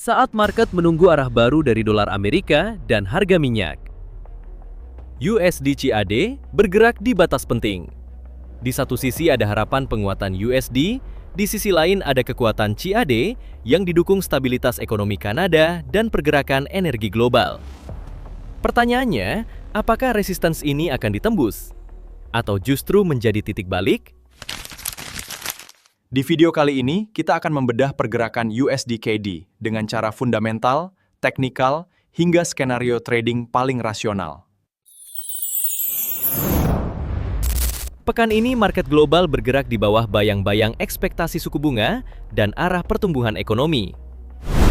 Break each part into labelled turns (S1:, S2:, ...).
S1: Saat market menunggu arah baru dari dolar Amerika dan harga minyak. USD CAD bergerak di batas penting. Di satu sisi ada harapan penguatan USD, di sisi lain ada kekuatan CAD yang didukung stabilitas ekonomi Kanada dan pergerakan energi global. Pertanyaannya, apakah resistance ini akan ditembus? Atau justru menjadi titik balik?
S2: Di video kali ini, kita akan membedah pergerakan USD/KD dengan cara fundamental, teknikal, hingga skenario trading paling rasional.
S1: Pekan ini market global bergerak di bawah bayang-bayang ekspektasi suku bunga dan arah pertumbuhan ekonomi.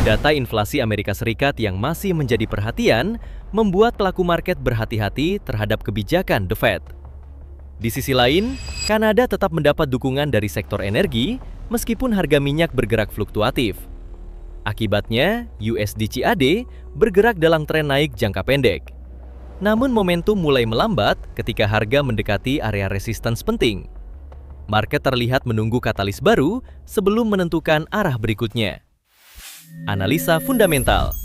S1: Data inflasi Amerika Serikat yang masih menjadi perhatian membuat pelaku market berhati-hati terhadap kebijakan The Fed. Di sisi lain, Kanada tetap mendapat dukungan dari sektor energi meskipun harga minyak bergerak fluktuatif. Akibatnya, USD CAD bergerak dalam tren naik jangka pendek. Namun momentum mulai melambat ketika harga mendekati area resistance penting. Market terlihat menunggu katalis baru sebelum menentukan arah berikutnya. Analisa fundamental.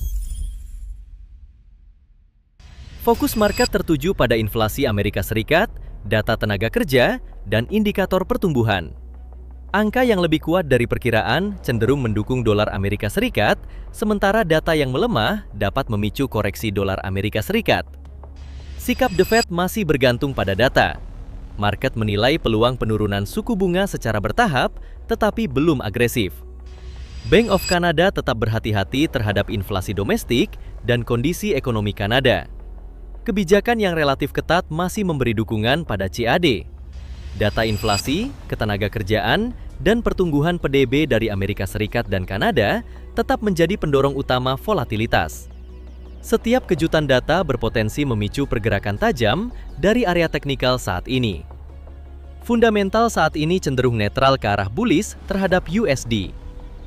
S1: Fokus market tertuju pada inflasi Amerika Serikat, data tenaga kerja, dan indikator pertumbuhan. Angka yang lebih kuat dari perkiraan cenderung mendukung dolar Amerika Serikat, sementara data yang melemah dapat memicu koreksi dolar Amerika Serikat. Sikap The Fed masih bergantung pada data. Market menilai peluang penurunan suku bunga secara bertahap, tetapi belum agresif. Bank of Canada tetap berhati-hati terhadap inflasi domestik dan kondisi ekonomi Kanada. Kebijakan yang relatif ketat masih memberi dukungan pada CAD. Data inflasi, ketenaga kerjaan, dan pertumbuhan PDB dari Amerika Serikat dan Kanada tetap menjadi pendorong utama volatilitas. Setiap kejutan data berpotensi memicu pergerakan tajam dari area teknikal saat ini. Fundamental saat ini cenderung netral ke arah bullish terhadap USD.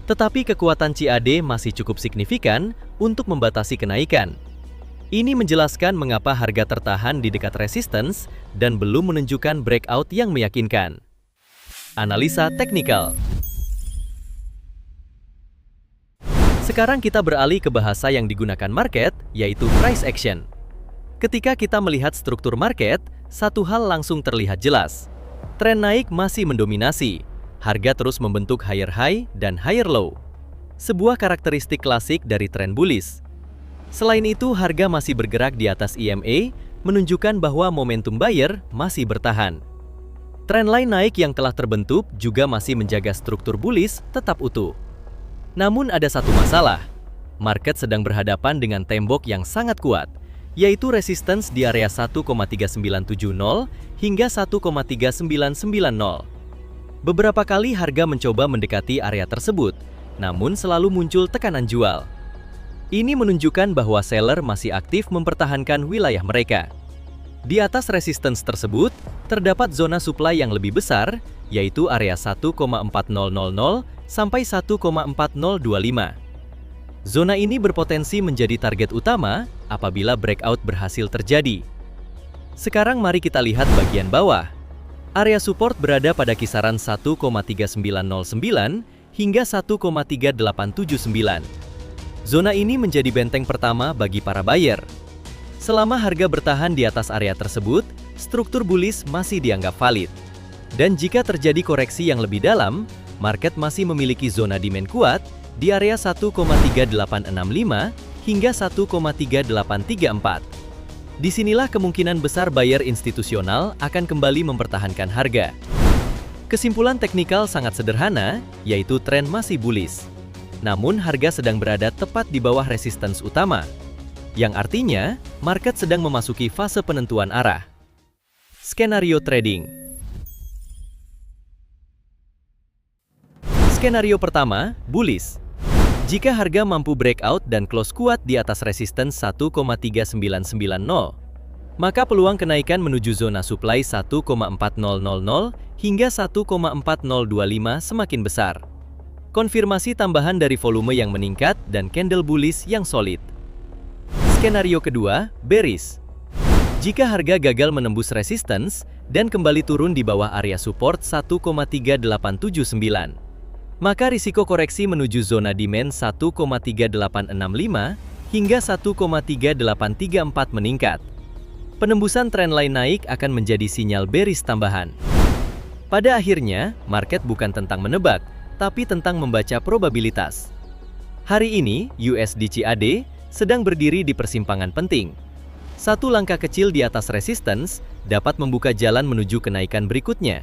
S1: Tetapi kekuatan CAD masih cukup signifikan untuk membatasi kenaikan. Ini menjelaskan mengapa harga tertahan di dekat resistance dan belum menunjukkan breakout yang meyakinkan. Analisa teknikal. Sekarang kita beralih ke bahasa yang digunakan market, yaitu price action. Ketika kita melihat struktur market, satu hal langsung terlihat jelas. Tren naik masih mendominasi. Harga terus membentuk higher high dan higher low. Sebuah karakteristik klasik dari tren bullish. Selain itu, harga masih bergerak di atas EMA, menunjukkan bahwa momentum buyer masih bertahan. Tren line naik yang telah terbentuk juga masih menjaga struktur bullish tetap utuh. Namun ada satu masalah. Market sedang berhadapan dengan tembok yang sangat kuat, yaitu resistance di area 1,3970 hingga 1,3990. Beberapa kali harga mencoba mendekati area tersebut, namun selalu muncul tekanan jual. Ini menunjukkan bahwa seller masih aktif mempertahankan wilayah mereka. Di atas resistance tersebut, terdapat zona supply yang lebih besar, yaitu area 1,4000 sampai 1,4025. Zona ini berpotensi menjadi target utama apabila breakout berhasil terjadi. Sekarang mari kita lihat bagian bawah. Area support berada pada kisaran 1,3909 hingga 1,3879. Zona ini menjadi benteng pertama bagi para buyer. Selama harga bertahan di atas area tersebut, struktur bullish masih dianggap valid. Dan jika terjadi koreksi yang lebih dalam, market masih memiliki zona demand kuat di area 1,3865 hingga 1,3834. Disinilah kemungkinan besar buyer institusional akan kembali mempertahankan harga. Kesimpulan teknikal sangat sederhana, yaitu tren masih bullish. Namun harga sedang berada tepat di bawah resistance utama, yang artinya market sedang memasuki fase penentuan arah. Skenario trading. Skenario pertama, bullish. Jika harga mampu breakout dan close kuat di atas resistance 1,3990, maka peluang kenaikan menuju zona supply 1,4000 hingga 1,4025 semakin besar. Konfirmasi tambahan dari volume yang meningkat dan candle bullish yang solid. Skenario kedua, bearish. Jika harga gagal menembus resistance dan kembali turun di bawah area support 1,3879, maka risiko koreksi menuju zona demand 1,3865 hingga 1,3834 meningkat. Penembusan trendline naik akan menjadi sinyal bearish tambahan. Pada akhirnya, market bukan tentang menebak, tapi tentang membaca probabilitas. Hari ini, USD CAD sedang berdiri di persimpangan penting. Satu langkah kecil di atas resistance dapat membuka jalan menuju kenaikan berikutnya.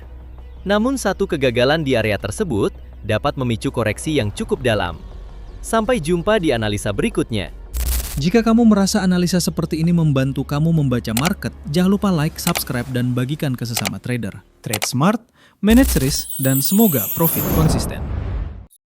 S1: Namun satu kegagalan di area tersebut dapat memicu koreksi yang cukup dalam. Sampai jumpa di analisa berikutnya.
S3: Jika kamu merasa analisa seperti ini membantu kamu membaca market, jangan lupa like, subscribe, dan bagikan ke sesama trader. Trade smart, manage risk, dan semoga profit konsisten.